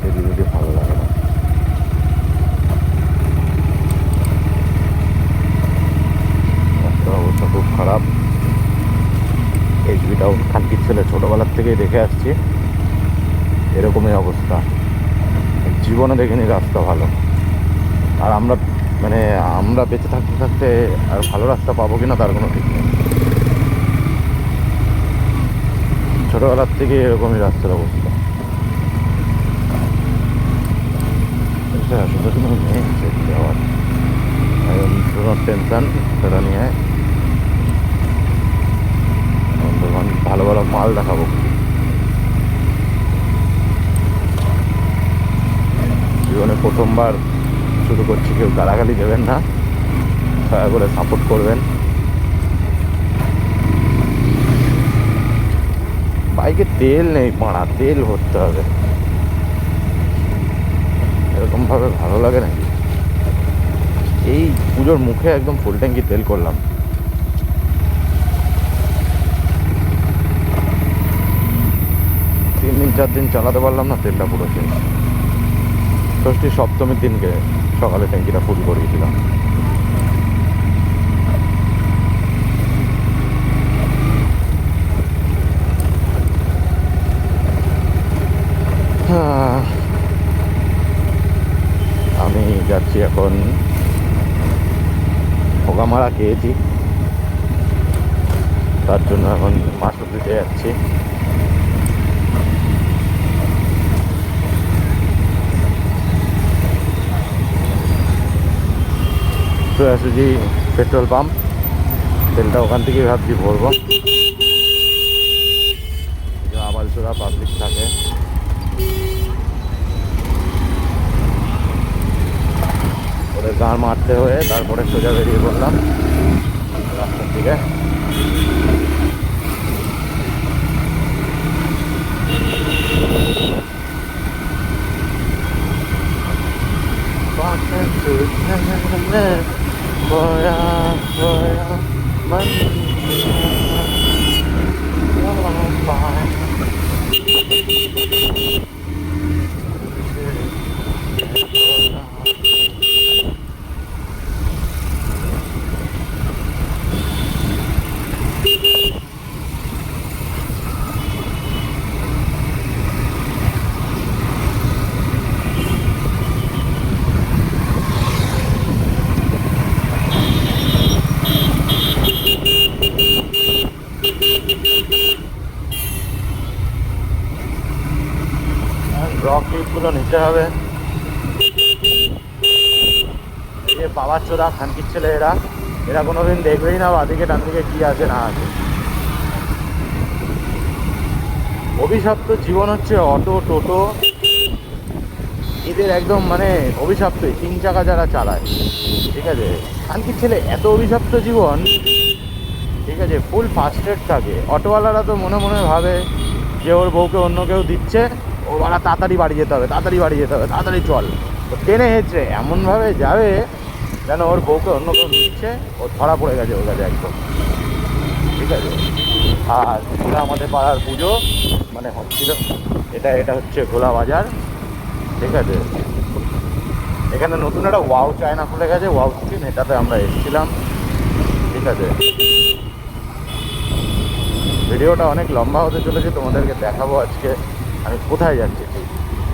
এদিকে ভালো লাগে না। রাস্তার অবস্থা খুব খারাপ। এইচবি টাউন খানকির ছেলে, ছোটোবেলার থেকেই দেখে আসছি এরকমই অবস্থা। জীবনে দেখিনি রাস্তা ভালো। আর আমরা বেঁচে থাকতে থাকতে আর ভালো রাস্তা পাবো কিনা তার কোনো ঠিক নেই। ছোটোবেলার থেকে এরকমই রাস্তার অবস্থা। আশেপাশে কোনো নেই যাওয়ার, টেনশন সেটা নিয়ে ভালো ভালো মাল দেখাবো। জীবনে প্রথমবার শুরু করছি, কেউ গালাগালি দেবেন না, দয়া করে সাপোর্ট করবেন। বাইকে তেল নেই পাড়া, তেল ভরতে হবে। এরকমভাবে ভালো লাগে নাকি? এই পুজোর মুখে একদম ফুল ট্যাঙ্কি তেল করলাম। 3-4 দিন চালাতে পারলাম না, তেলটা পুরো শেষ। ষষ্ঠী সপ্তমীর দিনকে সকালে ট্যাঙ্কিটা ফুল করিয়েছিলাম। আমি যাচ্ছি এখন ভোগামারা, খেয়েছি, তার জন্য এখন মাছ দিতে যাচ্ছি। সোজাসুজি পেট্রোল পাম্প, তেলটা ওখান থেকেই ভাবছি ভরবো। আবালচোরা পাবলিক থাকে, ওদের গাঁড় মারতে হয়ে তারপরে সোজা বেরিয়ে পড়লাম রাস্তার দিকে। ব্লক ক্লিপগুলো নিতে হবে। এই যে বাবার চোদা খানকির ছেলে, এরা কোনোদিন দেখবেই না বাদিকে ডান দিকে কি আছে না আছে। অভিশপ্ত জীবন হচ্ছে অটো, টোটো, এদের একদম অভিশপ্তই। 3 চাকা যারা চালায়, ঠিক আছে, খানকির ছেলে এত অভিশপ্ত জীবন, ঠিক আছে, ফুল ফার্স্টেড থাকে। অটোওয়ালারা তো মনে মনে ভাবে যে ওর বউকে অন্য কেউ দিচ্ছে, ও বলা তাড়াতাড়ি বাড়ি যেতে হবে, তাড়াতাড়ি বাড়ি যেতে হবে, তাড়াতাড়ি চল। তো টেনে হেঁচড়ে এমনভাবে যাবে যেন ওর বউকে অন্য কেউ দিচ্ছে, ও ধরা পড়ে গেছে ওর কাছে একদম, ঠিক আছে। আর এটা আমাদের পাড়ার পুজো হচ্ছিল, এটা হচ্ছে খোলা বাজার, ঠিক আছে। এখানে নতুন একটা ওয়াও চায়না খুলে গেছে, ওয়াও স্ক্রিন, এটাতে আমরা এসেছিলাম, ঠিক আছে। ভিডিওটা অনেক লম্বা হতে চলেছে, তোমাদেরকে দেখাবো আজকে আমি কোথায় যাচ্ছি। ঠিক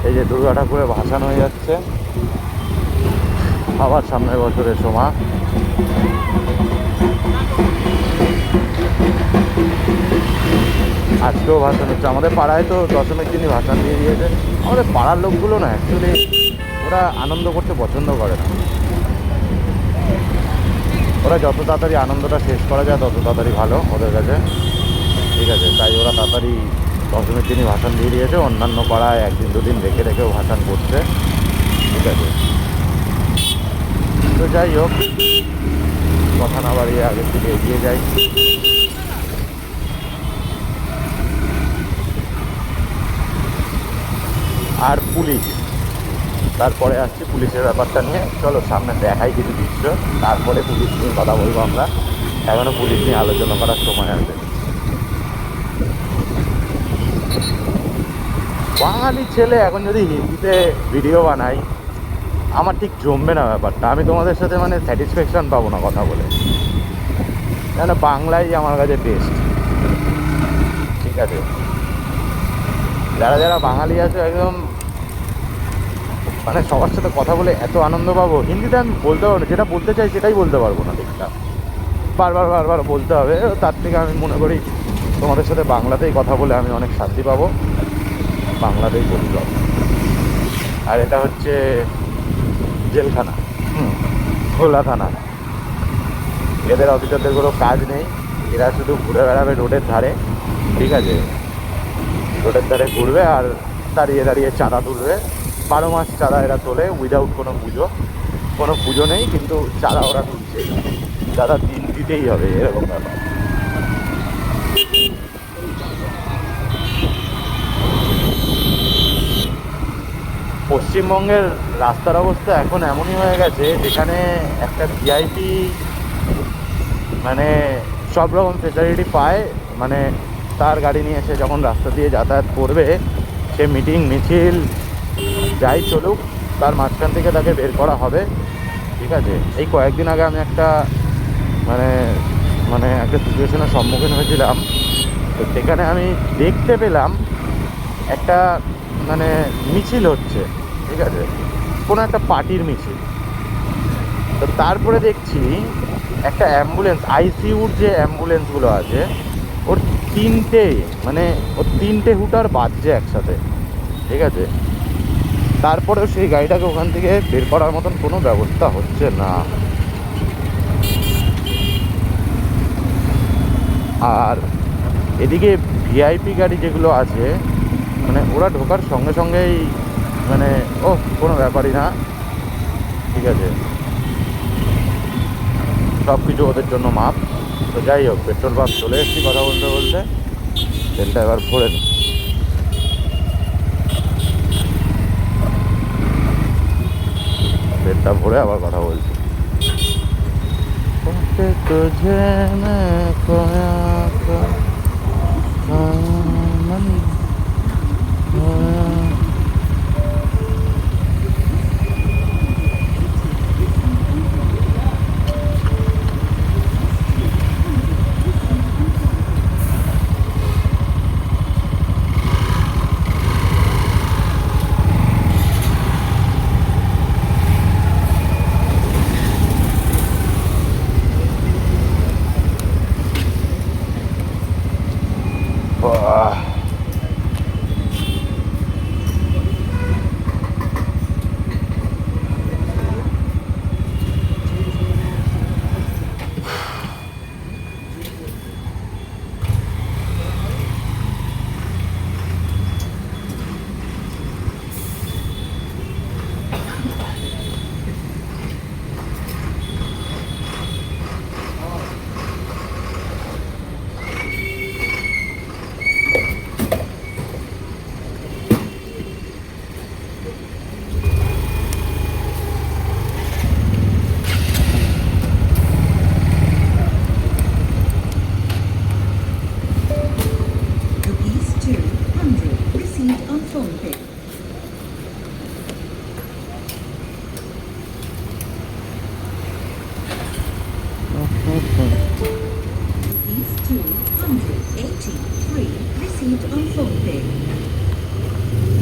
এই যে দুর্গা ঠাকুরে ভাসান হয়ে যাচ্ছে, আবার সামনের বছরের সময়। আজকেও ভাসান হচ্ছে আমাদের পাড়ায়। তো দশমীর দিনই ভাসান দিয়ে দিয়েছে। আমাদের পাড়ার লোকগুলো না অ্যাকচুয়ালি ওরা আনন্দ করতে পছন্দ করে না। ওরা যত তাড়াতাড়ি আনন্দটা শেষ করা যায় তত তাড়াতাড়ি ভালো ওদের কাছে, ঠিক আছে। তাই ওরা তাড়াতাড়ি দশমীর দিনই ভাসান দিয়ে দিয়েছে। অন্যান্য পাড়ায় 1-2 দিন রেখে রেখেও ভাসান করছে, ঠিক আছে। তো যাই হোক, কথা না বাড়িয়ে আগের দিকে এগিয়ে যাই। আর পুলিশ, তারপরে আসছি পুলিশের ব্যাপারটা নিয়ে। চলো সামনে দেখাই কিছু দৃশ্য, তারপরে পুলিশ নিয়ে কথা বলবো আমরা। এখনও পুলিশ নিয়ে আলোচনা করার সময় আছে। বাঙালি ছেলে এখন যদি হিন্দিতে ভিডিও বানাই, আমার ঠিক জমবে না ব্যাপারটা। আমি তোমাদের সাথে মানে স্যাটিসফ্যাকশান পাবো না কথা বলে, কেন বাংলাই আমার কাছে বেস্ট। ঠিক আছে, যারা যারা বাঙালি আছে একদম মানে সবার সাথে কথা বলে এত আনন্দ পাবো। হিন্দিতে আমি বলতে পারবো না, যেটা বলতে চাই সেটাই বলতে পারবো না ঠিকঠাক, বারবার বারবার বলতে হবে। তার থেকে আমি মনে করি তোমাদের সাথে বাংলাতেই কথা বলে আমি অনেক শান্তি পাবো, বাংলাতেই বলতে হবে। আর এটা হচ্ছে জেলখানা, খোলা থানা। এদের অফিসারদের কোনো কাজ নেই, এরা শুধু ঘুরে বেড়াবে রোডের ধারে। ঠিক আছে, রোডের ধারে ঘুরবে আর দাঁড়িয়ে দাঁড়িয়ে চাঁদা তুলবে। 12 মাস চাঁদা এরা তোলে উইদাউট কোনো পুজো। কোনো পুজো নেই কিন্তু চাঁদা ওরা তুলছে, চাঁদা দিতেই হবে, এরকম ব্যাপার। পশ্চিমবঙ্গের রাস্তার অবস্থা এখন এমনই হয়ে গেছে, যেখানে একটা ভিআইপি মানে সব রকম ফেসিলিটি পায়। মানে তার গাড়ি নিয়ে এসে যখন রাস্তা দিয়ে যাতায়াত করবে, সে মিটিং মিছিল যাই চলুক, তার মাঝখান থেকে তাকে বের করা হবে। ঠিক আছে, এই কয়েকদিন আগে আমি একটা মানে মানে একটা সিচুয়েশনের সম্মুখীন হয়েছিলাম। তো সেখানে আমি দেখতে পেলাম একটা মানে মিছিল হচ্ছে, ঠিক আছে, কোনো একটা পার্টির মিছিল। তো তারপরে দেখছি একটা অ্যাম্বুলেন্স, আইসিইউর যে অ্যাম্বুলেন্সগুলো আছে, ওর তিনটে হুটার বাজছে একসাথে। ঠিক আছে, তারপরেও সেই গাড়িটাকে ওখান থেকে বের করার মতন কোনো ব্যবস্থা হচ্ছে না। আর এদিকে ভিআইপি গাড়ি যেগুলো আছে, মানে ওরা ঢোকার সঙ্গে সঙ্গেই মানে কোনো ব্যাপারই না। ঠিক আছে, সব কিছু ওদের জন্য মাপ। তো যাই হোক, পেট্রোল পাম্প চলে এসেছি কথা বলতে বলতে, তেলটা এবার ভরে নিই। পেটটা ভরে আবার কথা বলছি।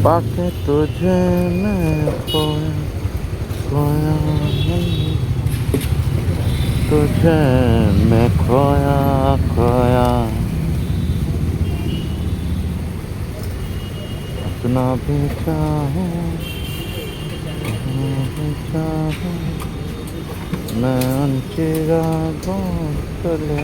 पाके तुझे मैं खोया खोया तुझे मैं खोया खोया अपना भी चाहूं मैं उन चिरागों तले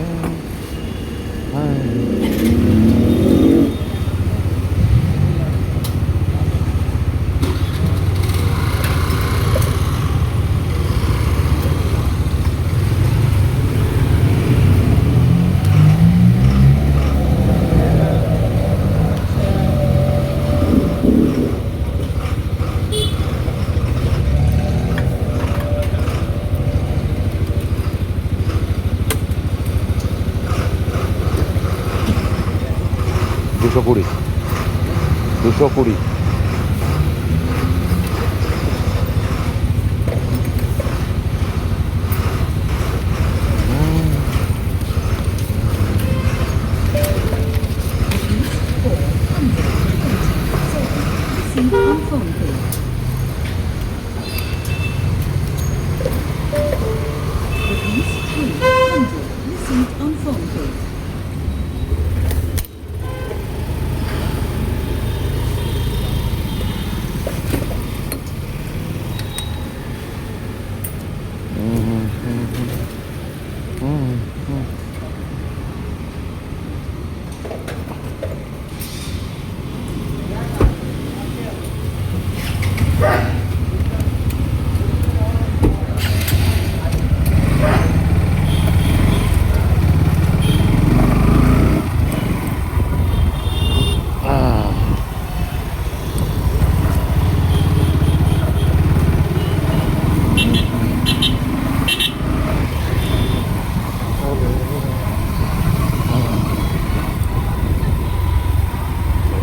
দুশো কুড়ি Instant on phone pay.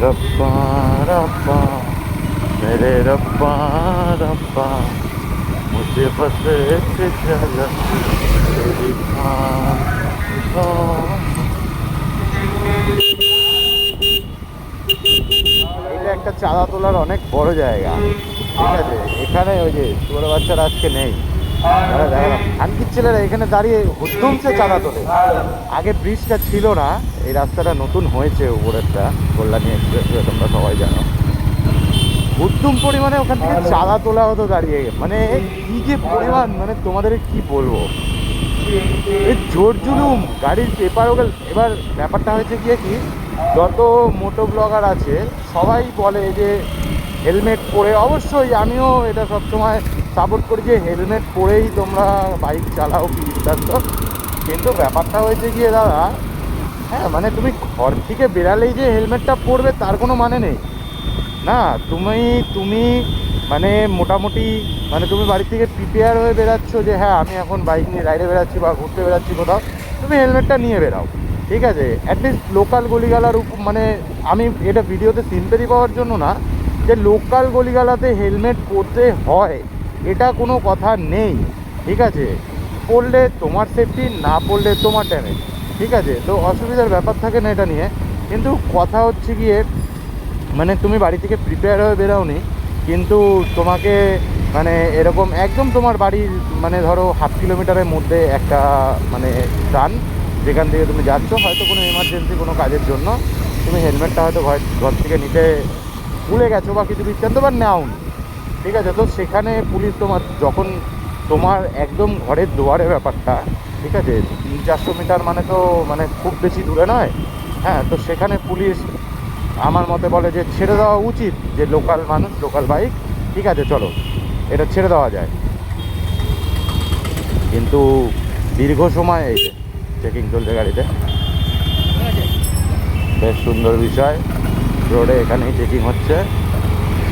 रब्बा रब्बा मेरे रब्बा रब्बा मुझे बस एक झलक तेरी এটা একটা চাঁদা তোলার অনেক বড় জায়গা, ঠিক আছে। এখানে ওই যে ছোট বাচ্চারা আজকে নেই, দেখালাম খানকির ছেলেরা এখানে দাঁড়িয়ে হুদ্দুমসে চাঁদা তোলে। আগে ব্রিজটা ছিল না, এই রাস্তাটা নতুন হয়েছে উপরেরটা, কল্যাণী এক্সপ্রেসওয়ে, তোমরা সবাই জানো। হুদ্দুম পরিমাণে ওখান থেকে চাঁদা তোলা হতো দাঁড়িয়ে, মানে কি যে পরিমাণ, মানে তোমাদের কি বলবো, এই জোর জুলুম গাড়ির পেপার ওগুলো। এবার ব্যাপারটা হয়েছে গিয়ে কি, যত মোটো ব্লগার আছে সবাই বলে যে হেলমেট পরে, অবশ্যই আমিও এটা সবসময় সাপোর্ট করি যে হেলমেট পরেই তোমরা বাইক চালাও কি বৃত্তান্ত। কিন্তু ব্যাপারটা হয়েছে গিয়ে দাদা, হ্যাঁ মানে তুমি ঘর থেকে বেরালেই যে হেলমেটটা পরবে তার কোনো মানে নেই না। তুমি মানে মোটামুটি মানে তুমি বাড়ি থেকে প্রিপেয়ার হয়ে বেরাচ্ছ যে হ্যাঁ আমি এখন বাইক নিয়ে রাইডে বেরাচ্ছি বা ঘুরতে বেরাচ্ছি কোথাও, তুমি হেলমেটটা নিয়ে বেরাও, ঠিক আছে। অ্যাটলিস্ট লোকাল গলিগালার মানে আমি এটা ভিডিওতে সিম্পলি পাওয়ার জন্য না, যে লোকাল গলিগালাতে হেলমেট পরতে হয় এটা কোনো কথা নেই, ঠিক আছে। পরলে তোমার সেফটি, না পরলে তোমার ড্যামেজ, ঠিক আছে। তো অসুবিধার ব্যাপার থাকে না এটা নিয়ে। কিন্তু কথা হচ্ছে গিয়ে মানে তুমি বাড়ি থেকে প্রিপেয়ার হয়ে বেরাওনি, কিন্তু তোমাকে মানে এরকম একদম তোমার বাড়ির মানে ধরো 1/2 কিলোমিটারের মধ্যে একটা মানে স্থান, যেখান থেকে তুমি যাচ্ছ হয়তো কোনো এমার্জেন্সি কোনো কাজের জন্য, তুমি হেলমেটটা হয়তো ঘর থেকে নিতে ভুলে গেছো বা কিছু বৃত্তান্ত বা নেওনি, ঠিক আছে। তো সেখানে পুলিশ তোমার যখন তোমার একদম ঘরের দুয়ারে ব্যাপারটা, ঠিক আছে, 300-400 মিটার মানে তো মানে খুব বেশি দূরে নয়, হ্যাঁ। তো সেখানে পুলিশ আমার মতে বলে যে ছেড়ে দেওয়া উচিত, যে লোকাল মানুষ লোকাল বাইক, ঠিক আছে চলো এটা ছেড়ে দেওয়া যায়। কিন্তু দীর্ঘ সময় এই চেকিং চলছে গাড়িতে, বেশ সুন্দর বিষয়। রোডে এখানেই চেকিং হচ্ছে,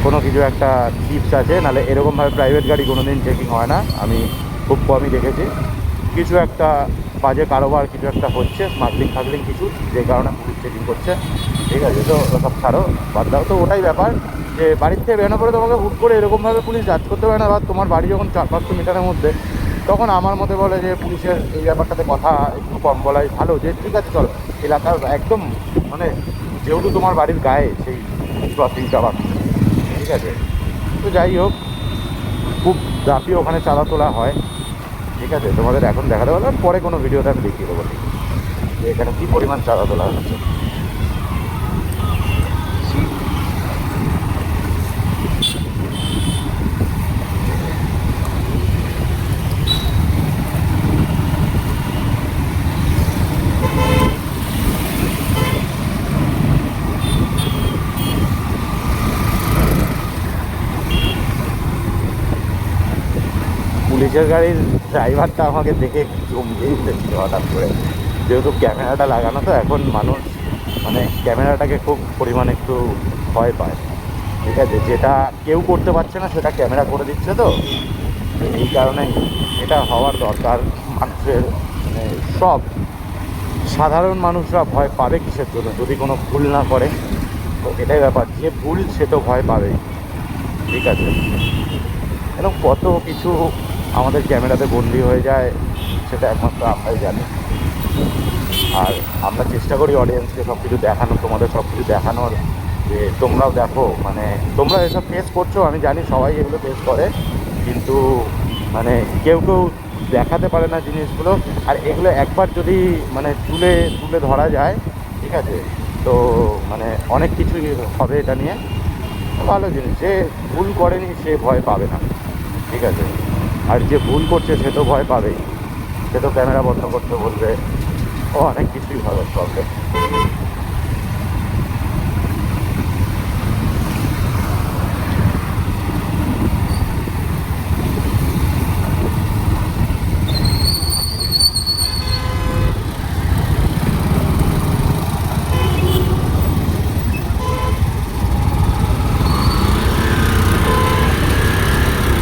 কোনো কিছু একটা টিপস আছে, নাহলে এরকমভাবে প্রাইভেট গাড়ি কোনো দিন চেকিং হয় না, আমি খুব কমই দেখেছি। কিছু একটা বাজে কারোবার কিছু একটা হচ্ছে, স্মাগলিং ফাগলিং কিছু, যে কারণে পুলিশ চেকিং করছে, ঠিক আছে। তো সব ছাড়ো, বাদ দাও। তো ওটাই ব্যাপার যে বাড়ির থেকে বেরোনোর পরে তোমাকে হুট করে এরকমভাবে পুলিশ জাজ করতে পারে না, বা তোমার বাড়ি যখন 400-500 মিটারের মধ্যে, তখন আমার মতে বলে যে পুলিশের এই ব্যাপারটাতে কথা একটু কম বলাই ভালো, যে ঠিক আছে চলো এলাকার একদম মানে যেহেতু তোমার বাড়ির গায়ে সেই ক্রসিংটা বা, ঠিক আছে। তো যাই হোক, খুব দাপি ওখানে চাঁদা তোলা হয়, ঠিক আছে। তোমাদের এখন দেখাতে পারলাম, পরে কোনো ভিডিওতে আমি দেখিয়ে দেবো যে এখানে কী পরিমাণ চাঁদা তোলা হচ্ছে। পুলিশের গাড়ির ড্রাইভারটা আমাকে দেখে জমকেই উঠেছিল হঠাৎ করে, যেহেতু ক্যামেরাটা লাগানো, তো এখন মানুষ মানে ক্যামেরাটাকে খুব পরিমাণে একটু ভয় পায়, ঠিক আছে। যেটা কেউ করতে পারছে না সেটা ক্যামেরা করে দিচ্ছে, তো এই কারণেই এটা হওয়ার দরকার। মানুষের মানে সব সাধারণ মানুষরা ভয় পাবে কিসের জন্য, যদি কোনো ভুল না করে। তো এটাই ব্যাপার, যে ভুল সে তো ভয় পাবে, ঠিক আছে। এরকম কত কিছু আমাদের ক্যামেরাতে বন্দি হয়ে যায়, সেটা একমাত্র আমরাই জানি। আর আমরা চেষ্টা করি অডিয়েন্সকে সব কিছু দেখানোর, তোমাদের সব কিছু দেখানোর, যে তোমরাও দেখো, মানে তোমরা এসব ফেস করছো, আমি জানি সবাই এগুলো ফেস করে, কিন্তু মানে কেউ কেউ দেখাতে পারে না জিনিসগুলো। আর এগুলো একবার যদি মানে তুলে তুলে ধরা যায়, ঠিক আছে, তো মানে অনেক কিছুই হবে এটা নিয়ে। ভালো জিনিস, যে ভুল করেনি সে ভয় পাবে না, ঠিক আছে। আর যে ভুল করছে সে তো ভয় পাবেই, সে তো ক্যামেরা বন্ধ করতে বলবে, ও অনেক কিছুই হবে প্রবলেম।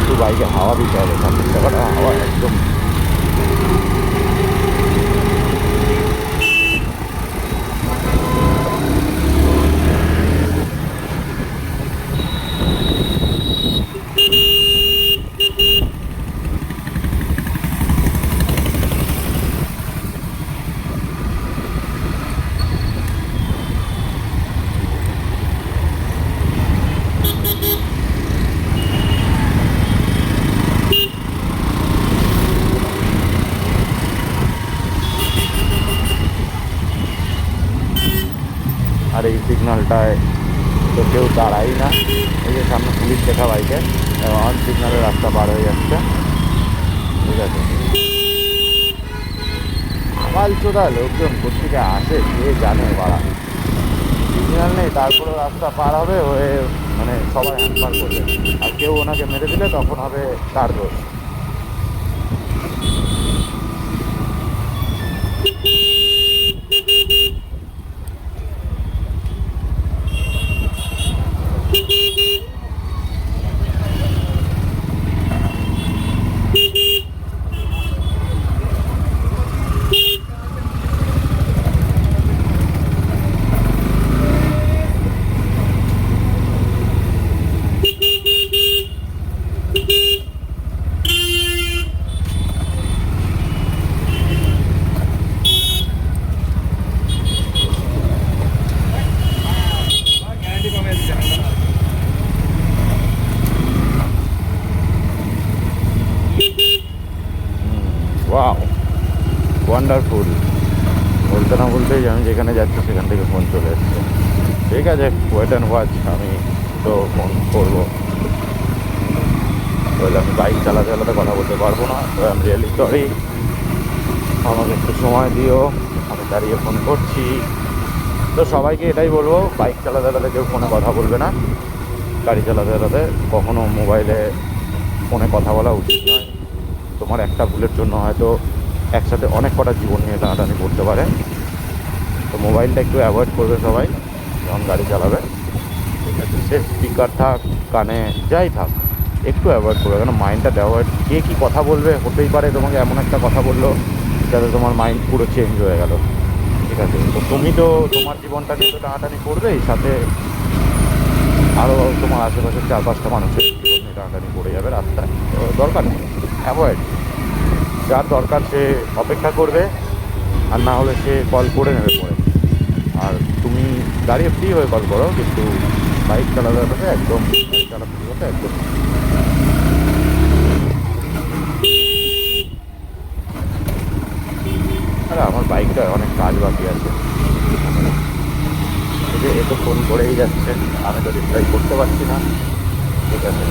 একটু বাইকে হাওয়া দিতে হবে, সামনের চাকাটা হাওয়া একদম। আর এই সিগন্যালটায় তো কেউ দাঁড়াই না, এই যে সামনে পুলিশ দেখা বাইকে অন সিগন্যালে রাস্তা পার হয়ে যাচ্ছে, ঠিক আছে। কাল চোদা লোকজন কোথেকে আসে কে জানে, বাড়া সিগন্যাল নেই তারপরে রাস্তা পার হবে হয়ে, মানে সবাই হ্যান্ডপার করবে, আর কেউ ওনাকে মেরে দিলে তখন হবে তার দোষ। Wow, wonderful. বলতে না বলতেই আমি যেখানে যাচ্ছি সেখান থেকে ফোন চলে এসছে। ঠিক আছে, ওয়েট অ্যান্ড ওয়াচ, আমি তো ফোন করবো। বলে আমি বাইক চালাতে চালাতে কথা বলতে পারবো না, তো আমি রিয়েলি সরি, আমাকে একটু সময় দিও, আমি দাঁড়িয়ে ফোন করছি। তো সবাইকে এটাই বলবো, বাইক চালাতে চালাতে কেউ ফোনে কথা বলবে না, গাড়ি চালাতে চালাতে কখনো মোবাইলে ফোনে কথা বলা উচিত নয়। তোমার একটা ভুলের জন্য হয়তো একসাথে অনেক কটা জীবন নিয়ে টানাটানি করতে পারে। তো মোবাইলটা একটু অ্যাভয়েড করবে সবাই যখন গাড়ি চালাবে, ঠিক আছে। সে স্পিকার থাক, কানে যাই থাক, একটু অ্যাভয়েড করবে, কেন মাইন্ডটা অ্যাভয়েড, কে কী কথা বলবে, হতেই পারে তোমাকে এমন একটা কথা বললো যাতে তোমার মাইন্ড পুরো চেঞ্জ হয়ে গেল, ঠিক আছে। তো তুমি তো তোমার জীবনটা নিয়ে তো টানাটানি করবেই, সাথে আরও তোমার আশেপাশের 4-5টা মানুষের জীবন নিয়ে টানাটানি পড়ে যাবে রাস্তায়। তো দরকার নেই, অ্যাভয়েড। যার দরকার সে অপেক্ষা করবে, আর না হলে সে কল করে নেবে পরে। আর তুমি দাঁড়িয়ে ফ্রি হয়ে কল করো, কিন্তু বাইক চালাতে হবে একদম, বাইক চালাতে হবে একদম। আরে আমার বাইকটা অনেক কাজ বাকি আছে, এই যে এ তো ফোন করেই যাচ্ছে, আমি তো রিপ্লাই করতে পারছি না, ঠিক আছে।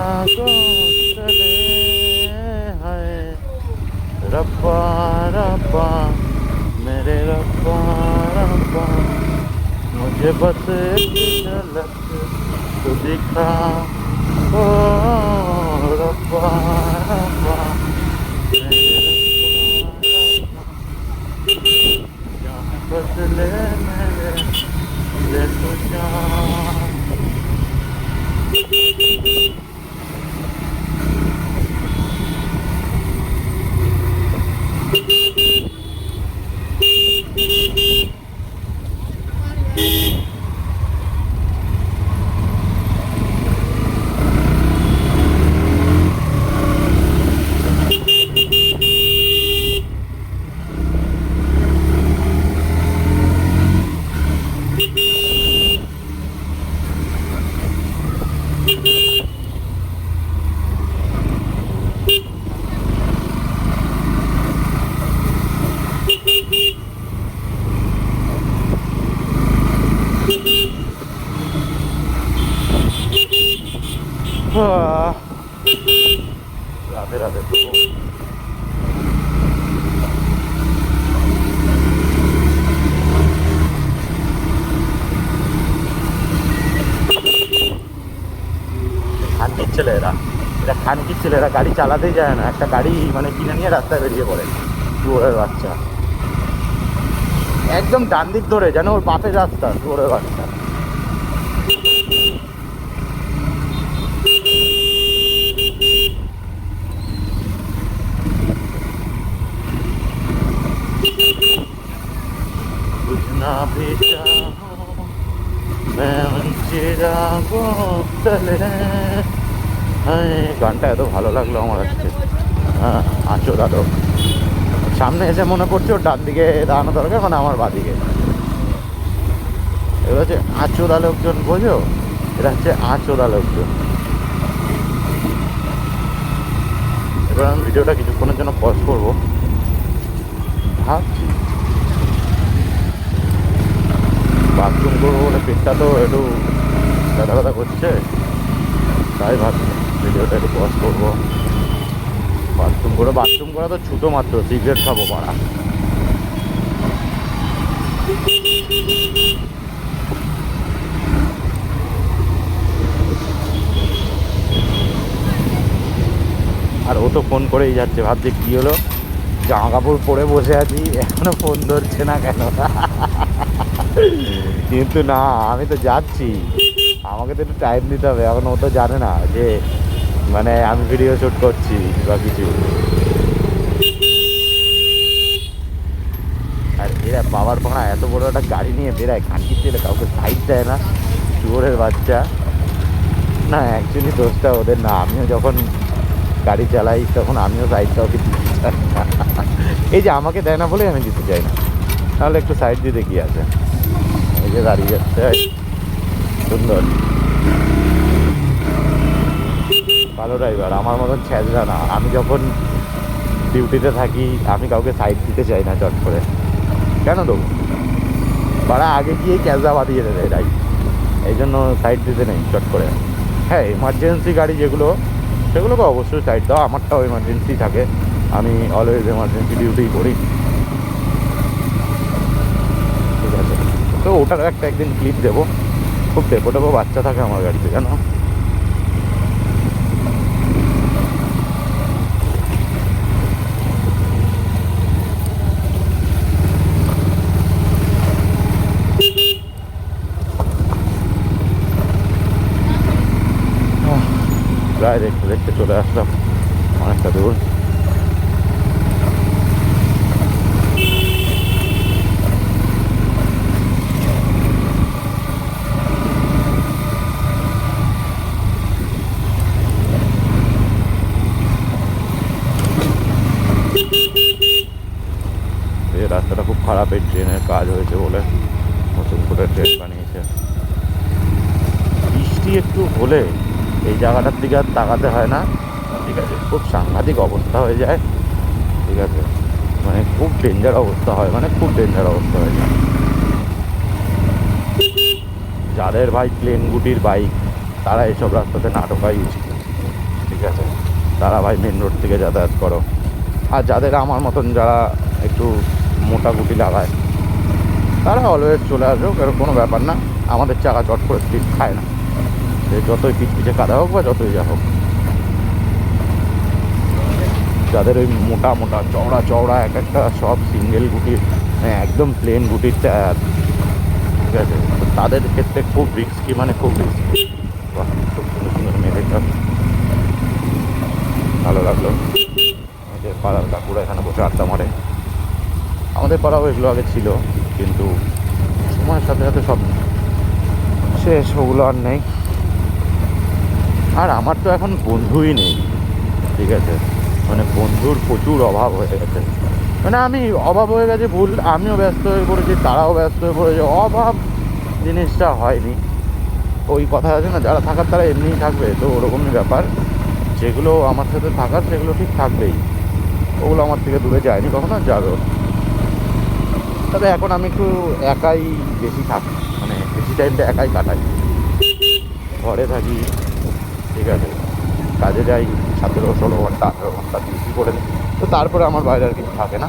को चले हैं रब्बा रब्बा मेरे रब्बा रब्बा मुझे बस एक झलक तो दिखा ओ रब्बा रब्बा बदले मेरे देखो রাধে রাধে। খানকির ছেলেরা, এটা খানকির ছেলেরা গাড়ি চালাতেই যায় না, একটা গাড়ি মানে কিনে নিয়ে রাস্তায় বেরিয়ে পড়ে শুয়োরের বাচ্চা, একদম ডান দিক ধরে যেন ওর বাপের রাস্তা শুয়োরের বাচ্চা। बुझना भी चाहूं मैं उन चिरागों तले। গানটা এত ভালো লাগলো আমার আজকে। হ্যাঁ আঁচো দাদো সামনে এসে মনে পড়ছে ওর ডান দিকে দাঁড়ানো দরকার, মানে আমার বাদিকে। এবার হচ্ছে আঁচোদা লোকজন, বোঝো, এটা হচ্ছে আঁচোদা লোকজন। এবার আমি ভিডিওটা কিছুক্ষণের জন্য পজ করবো ভাবছি, বাথরুম করবো বলে পেটটা তো একটু ব্যথা ব্যথা করছে, তাই ভাবছি ভিডিওটা একটু পজ করবো। বাথরুম করা তো ছুটো মাত্র, সিগারেট খাবো পাড়া। আর ও তো ফোন করেই যাচ্ছে, ভাবছে কি হলো, জামা কাপড় পরে বসে আছি এখনো ফোন ধরছে না কেন। কিন্তু না, আমি তো যাচ্ছি, আমাকে তো একটু টাইম দিতে হবে। এখন ও তো জানে না যে মানে আমি ভিডিও শ্যুট করছি বা কিছু। আর এরা বাবার ভাড়া এত বড় একটা গাড়ি নিয়ে বেরায়, খানকির ছেলে, কাউকে সাইড দেয় না, শুয়োরের বাচ্চা। না অ্যাকচুয়ালি দোষটা ওদের না, আমিও যখন গাড়ি চালাই তখন আমিও সাইড কাউকে দিতে চাই না। এই যে আমাকে দেয় না বলে আমি দিতে চাই না, তাহলে একটু সাইড দিতে কি আছে। এই যে দাঁড়িয়ে যাচ্ছে সুন্দর ভালো ড্রাইভার, আমার মতন ছ্যাঁচড়া না। আমি যখন ডিউটিতে থাকি আমি কাউকে সাইড দিতে চাই না চট করে। কেন দেবো, বাড়া আগে গিয়ে ক্যাজা বাঁধিয়ে দেবে এরাই, এই জন্য সাইড দিতে নেই চট করে। হ্যাঁ এমার্জেন্সি গাড়ি যেগুলো, সেগুলোকে অবশ্যই সাইড দাও। আমারটাও এমার্জেন্সি থাকে, আমি অলওয়েজ এমার্জেন্সি ডিউটি করি, ঠিক আছে। তো ওটার একটা একদিন ক্লিপ দেবো, খুব টেপো বাচ্চা থাকে আমার গাড়িতে, কেন প্রায় দেখতে দেখতে চলে আসলাম অনেকটা দূর। এই রাস্তাটা খুব খারাপ, এই ট্রেনের কাজ হয়েছে বলে নতুন করে ট্রেন বানিয়েছে। বৃষ্টি একটু হলে এই জায়গাটার দিকে আর তাকাতে হয় না, ঠিক আছে। খুব সাংঘাতিক অবস্থা হয়ে যায়, ঠিক আছে, মানে খুব ডেঞ্জার অবস্থা হয়, মানে খুব ডেঞ্জার অবস্থা হয়ে যায়। যাদের ভাই প্লেন গুটির বাইক, তারা এসব রাস্তাতে না ঢোকাই উচিত। আছে, তারা ভাই মেন রোড থেকে যাতায়াত করো। আর যাদের আমার মতন যারা একটু মোটা গুটি লাগায় তারা অলওয়েজ চলে আসো, এরকম কোনো ব্যাপার না। আমাদের চাকা চট করে স্লিপ খায় না, সে যতই পিচপিচে কাদা হোক বা যতই যা হোক। যাদের ওই মোটা মোটা চওড়া চওড়া এক একটা সব সিঙ্গেল গুটির, একদম প্লেন গুটির টায়ার, ঠিক আছে, তো তাদের ক্ষেত্রে খুব রিস্কি, মানে খুব রিস্কি। বাহ, খুব সুন্দর সুন্দর মেয়েদের, ভালো লাগলো। আমাদের পাড়ার কাকুরা এখানে বসে আড্ডা মারে। আমাদের পাড়াও এগুলো আগে ছিল, কিন্তু সময়ের সাথে সাথে সব শেষ, ওগুলো আর নেই। আর আমার তো এখন বন্ধুই নেই, ঠিক আছে, মানে বন্ধুর প্রচুর অভাব হয়ে গেছে। মানে আমি অভাব হয়ে গেছে ভুল, আমিও ব্যস্ত হয়ে পড়েছি, তারাও ব্যস্ত হয়ে পড়েছে, অভাব জিনিসটা হয়নি। ওই কথা আছে না, যারা থাকার তারা এমনিই থাকবে, তো ওরকমই ব্যাপার। যেগুলো আমার সাথে থাকার সেগুলো ঠিক থাকবেই, ওগুলো আমার থেকে দূরে যায়নি কখনো, যাবে। তবে এখন আমি একটু একাই বেশি থাকি, মানে বেশি টাইমটা একাই কাটাই, ঘরে থাকি, ঠিক আছে, কাজে যাই 17-16 ঘন্টা 18 ঘন্টা ডিউটি করে, তো তারপরে আমার বাইরে আর কিছু থাকে না,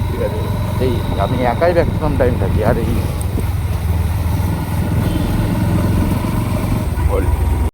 ঠিক আছে। এই আমি একাই ম্যাক্সিমাম টাইম থাকি। আর এই